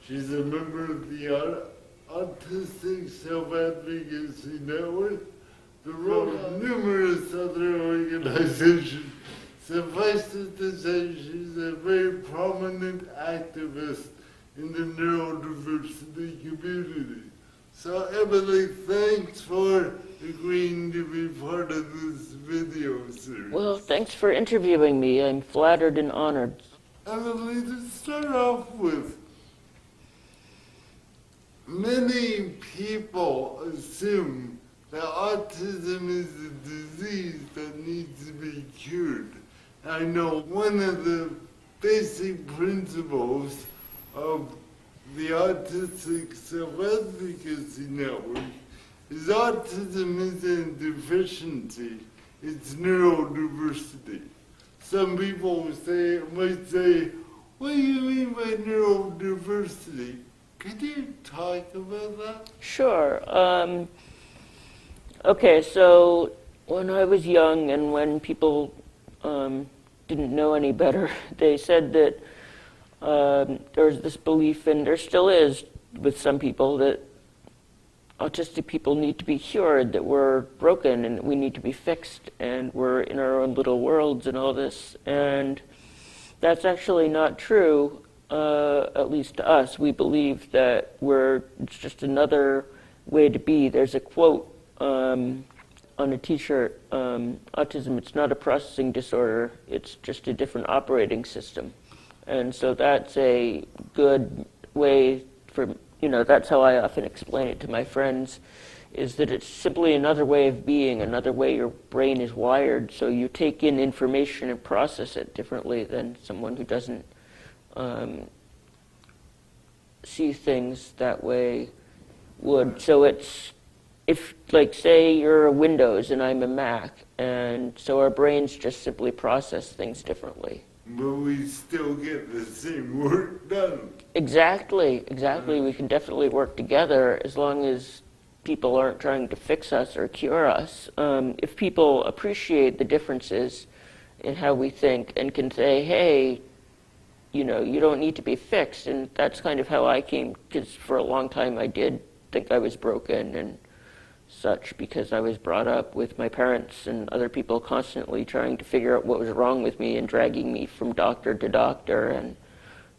She's a member of the Autistic Self-Advocacy Network, the role of numerous other organizations. Suffice it to say, she's a very prominent activist in the neurodiversity community. So Emily, thanks for agreeing to be part of this video series. Well, thanks for interviewing me. I'm flattered and honored. Emily, to start off with, many people assume that autism is a disease that needs to be cured. I know one of the basic principles of the Autistic Self-Advocacy Network is autism isn't a deficiency, it's neurodiversity. Some people might say, what do you mean by neurodiversity? Could you talk about that? Sure. Okay, so when I was young and when people didn't know any better, they said that there was this belief, and there still is with some people, that autistic people need to be cured, that we're broken and that we need to be fixed and we're in our own little worlds and all this. And that's actually not true, at least to us. We believe that it's just another way to be. There's a quote on a t-shirt, autism, it's not a processing disorder, it's just a different operating system. And so that's a good way for, that's how I often explain it to my friends, is that it's simply another way of being, another way your brain is wired, so you take in information and process it differently than someone who doesn't see things that way would. So it's, if, like, say you're a Windows and I'm a Mac, and so our brains just simply process things differently. But we still get the same work done. Exactly. We can definitely work together as long as people aren't trying to fix us or cure us. If people appreciate the differences in how we think and can say, hey, you don't need to be fixed, and that's kind of how I came, because for a long time I did think I was broken and such, because I was brought up with my parents and other people constantly trying to figure out what was wrong with me and dragging me from doctor to doctor. And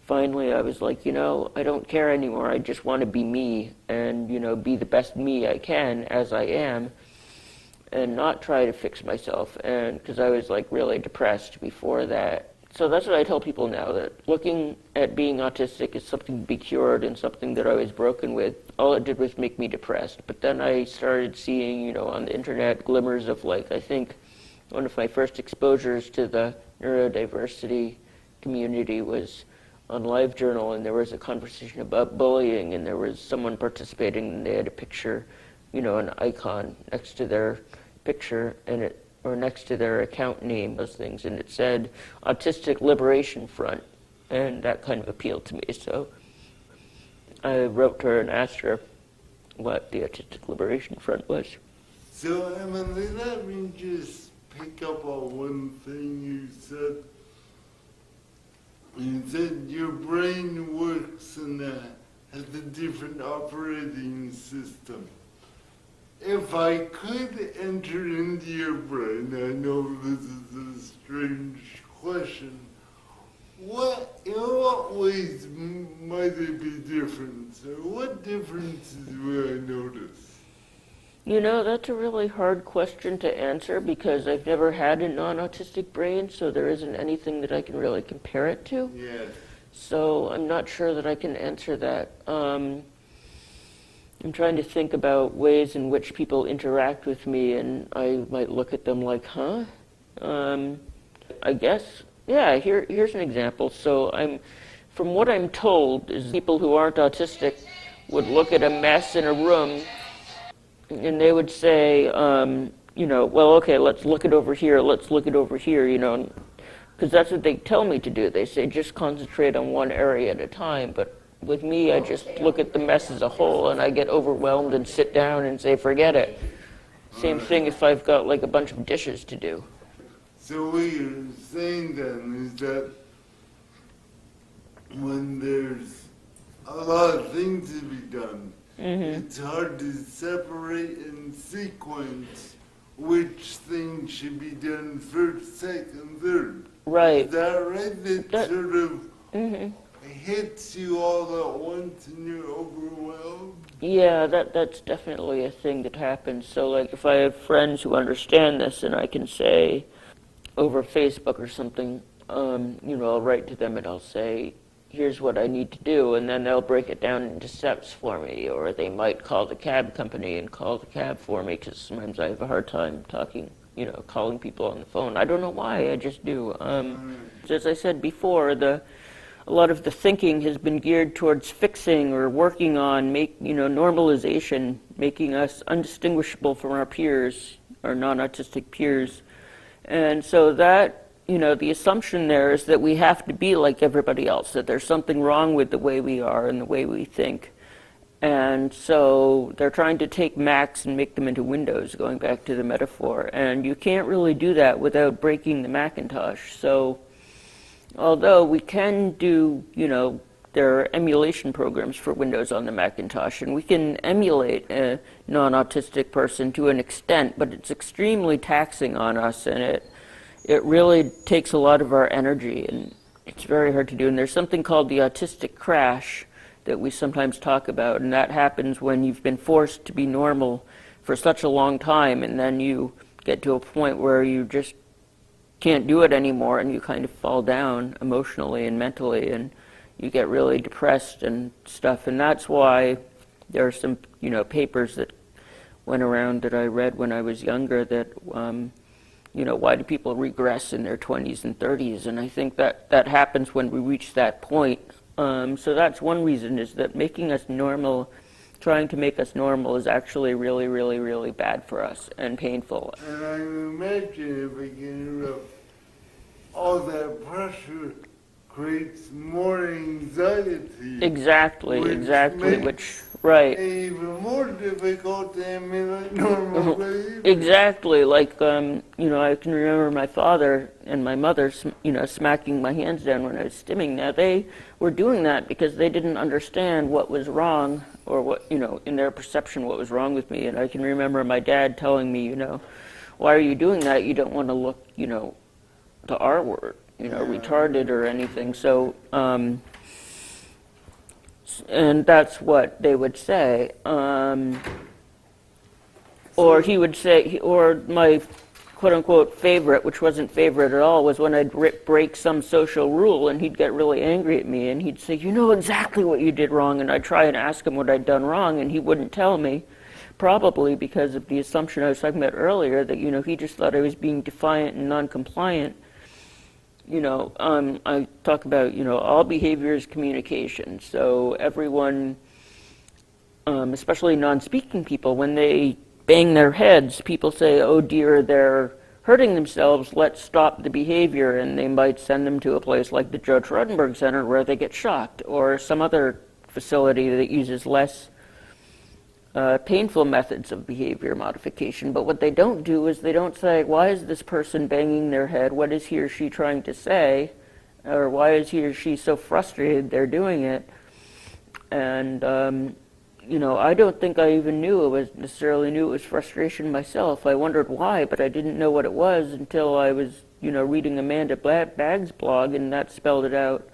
finally I was like, I don't care anymore. I just want to be me and, be the best me I can as I am and not try to fix myself. And because I was like really depressed before that. So that's what I tell people now, that looking at being autistic is something to be cured and something that I was broken with. All it did was make me depressed. But then I started seeing, on the internet, glimmers of, like, I think one of my first exposures to the neurodiversity community was on LiveJournal, and there was a conversation about bullying, and there was someone participating, and they had a picture, an icon next to their picture, and or next to their account name, those things, and it said Autistic Liberation Front, and that kind of appealed to me. So I wrote to her and asked her what the Autistic Liberation Front was. So Emily, let me just pick up on one thing you said. You said your brain works and has a different operating system. If I could enter into your brain, I know this is a strange question, in what ways might it be different? So what differences will I notice? That's a really hard question to answer because I've never had a non-autistic brain, so there isn't anything that I can really compare it to. Yes. So I'm not sure that I can answer that. I'm trying to think about ways in which people interact with me, and I might look at them like, huh? I guess, yeah, here's an example. So from what I'm told, is people who aren't autistic would look at a mess in a room, and they would say, well, okay, let's look it over here, because that's what they tell me to do. They say, just concentrate on one area at a time, but with me, I just look at the mess as a whole, and I get overwhelmed and sit down and say, forget it. Same thing if I've got like a bunch of dishes to do. So what you're saying then is that when there's a lot of things to be done. Mm-hmm. It's hard to separate and sequence which things should be done first, second, third. Right. Is that right? That sort of Mm-hmm. hits you all at once and you're overwhelmed? Yeah, that's definitely a thing that happens. So, like, if I have friends who understand this and I can say over Facebook or something, I'll write to them and I'll say, here's what I need to do, and then they'll break it down into steps for me, or they might call the cab company and call the cab for me, because sometimes I have a hard time calling people on the phone. I don't know why, I just do. As I said before, a lot of the thinking has been geared towards fixing or working on normalization, making us undistinguishable from our peers, our non-autistic peers. And so that, the assumption there is that we have to be like everybody else, that there's something wrong with the way we are and the way we think. And so they're trying to take Macs and make them into Windows, going back to the metaphor. And you can't really do that without breaking the Macintosh. So although we can do, there are emulation programs for Windows on the Macintosh, and we can emulate a non-autistic person to an extent, but it's extremely taxing on us, and it really takes a lot of our energy, and it's very hard to do. And there's something called the autistic crash that we sometimes talk about, and that happens when you've been forced to be normal for such a long time, and then you get to a point where you just can't do it anymore, and you kind of fall down emotionally and mentally, and you get really depressed and stuff. And that's why there are some, papers that went around that I read when I was younger that, why do people regress in their 20s and 30s? And I think that happens when we reach that point. So that's one reason, is that making us normal, trying to make us normal, is actually really, really, really bad for us and painful. And I imagine, if I can interrupt, all that pressure creates more anxiety. Exactly, right. Even more difficult to emulate normal behavior. Exactly, like, I can remember my father and my mother, smacking my hands down when I was stimming. Now, they were doing that because they didn't understand what was wrong, or what, in their perception, what was wrong with me. And I can remember my dad telling me, why are you doing that? You don't want to look, the R word, retarded or anything. So, and that's what they would say. Or he would say, or my quote-unquote favorite, which wasn't favorite at all, was when I'd break some social rule, and he'd get really angry at me, and he'd say, you know exactly what you did wrong, and I'd try and ask him what I'd done wrong, and he wouldn't tell me, probably because of the assumption I was talking about earlier, that, he just thought I was being defiant and non-compliant. I talk about, all behavior is communication. So everyone, especially non-speaking people, when they bang their heads, people say, oh dear, they're hurting themselves, let's stop the behavior, and they might send them to a place like the Joe Trottenberg Center where they get shocked, or some other facility that uses less painful methods of behavior modification. But what they don't do is they don't say, why is this person banging their head? What is he or she trying to say? Or why is he or she so frustrated they're doing it? And, I don't think I even necessarily knew it was frustration myself. I wondered why, but I didn't know what it was until I was, reading Amanda Bagg's blog, and that spelled it out.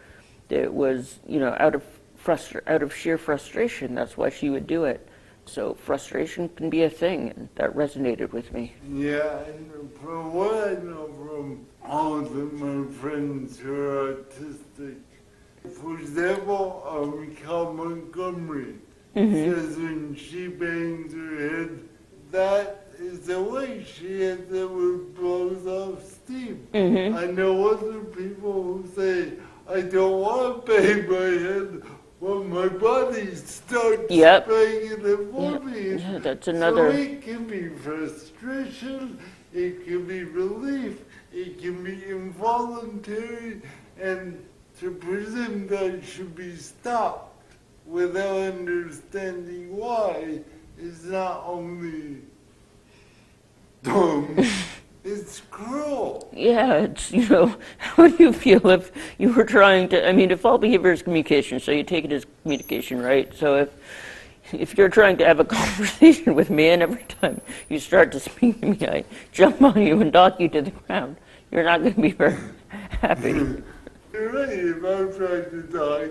It was, out of sheer frustration. That's why she would do it. So frustration can be a thing, and that resonated with me. Yeah, and from what I know from all of my friends who are autistic, for example, Cal Montgomery says when she bangs her head, that is the way she has it with blows off steam. I know other people who say, I don't want to bang my head, well, my body starts banging it for me. Yeah, that's another. So it can be frustration, it can be relief, it can be involuntary, and to presume that it should be stopped without understanding why is not only dumb, it It's cruel. Yeah, it's, how do you feel if you were trying to, if all behavior is communication, so you take it as communication, right? So if you're trying to have a conversation with me and every time you start to speak to me, I jump on you and knock you to the ground, you're not going to be very happy. You're right, if I'm trying to talk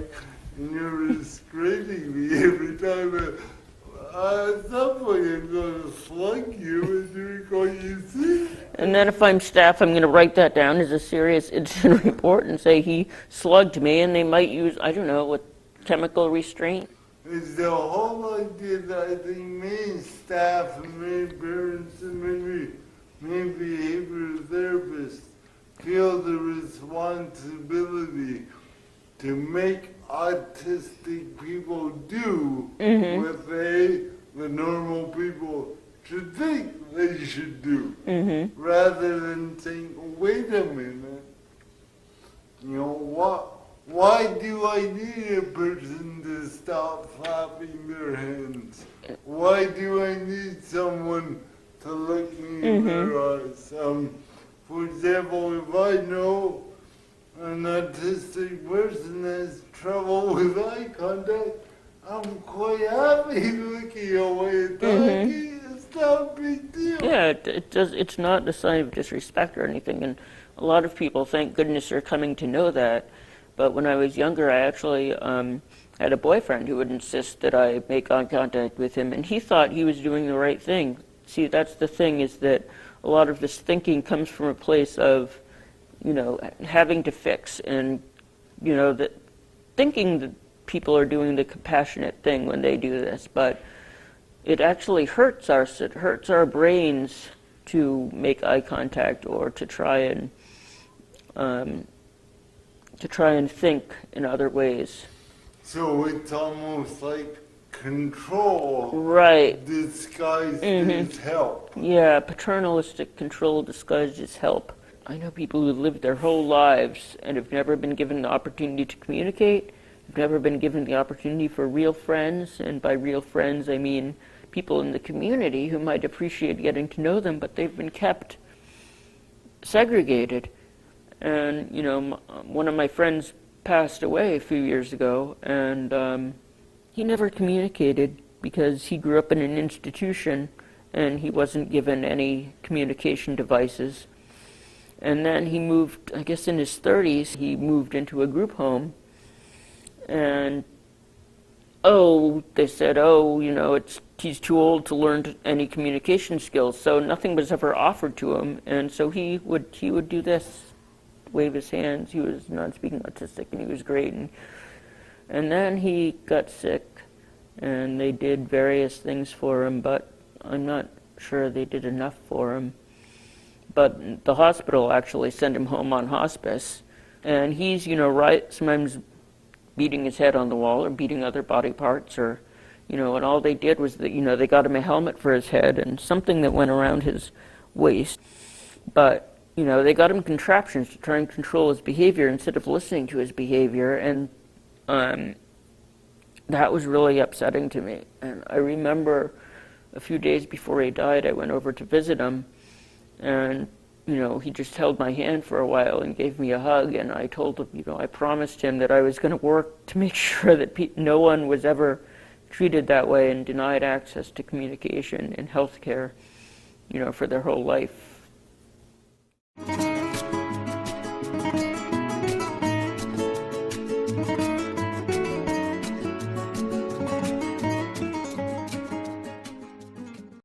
and you're restraining me every time, at some point I'm going to slug you and you're going to see. And then if I'm staff, I'm going to write that down as a serious incident report and say he slugged me, and they might use, I don't know, what chemical restraint. It's the whole idea that I think many staff and many parents and many behavioral therapists feel the responsibility to make autistic people do what the normal people should think they should do, rather than saying, wait a minute, why do I need a person to stop flapping their hands? Why do I need someone to look me in their eyes? For example, if I know an autistic person has trouble with eye contact, I'm quite happy looking away and talking. It's not a big deal. Yeah, it's not a sign of disrespect or anything, and a lot of people, thank goodness, are coming to know that. But when I was younger, I actually had a boyfriend who would insist that I make eye contact with him, and he thought he was doing the right thing. See, that's the thing, is that a lot of this thinking comes from a place of, having to fix, and, that thinking that people are doing the compassionate thing when they do this, but it actually hurts us. It hurts our brains to make eye contact or to try and think in other ways. So it's almost like control, right, disguised as help. Yeah, paternalistic control disguised as help. I know people who lived their whole lives and have never been given the opportunity to communicate, have never been given the opportunity for real friends, and by real friends I mean people in the community who might appreciate getting to know them, but they've been kept segregated. And, one of my friends passed away a few years ago, and he never communicated because he grew up in an institution and he wasn't given any communication devices. And then he moved, I guess in his 30s, he moved into a group home, and they said, he's too old to learn any communication skills, so nothing was ever offered to him. And so he would do this, wave his hands. He was non-speaking autistic, and he was great. And then he got sick, and they did various things for him, but I'm not sure they did enough for him. But the hospital actually sent him home on hospice, and he's, sometimes beating his head on the wall or beating other body parts, or, and all they did was that, they got him a helmet for his head and something that went around his waist. But, they got him contraptions to try and control his behavior instead of listening to his behavior, and that was really upsetting to me. And I remember a few days before he died, I went over to visit him, and he just held my hand for a while and gave me a hug, and I told him, I promised him that I was going to work to make sure that no one was ever treated that way and denied access to communication and health care, for their whole life.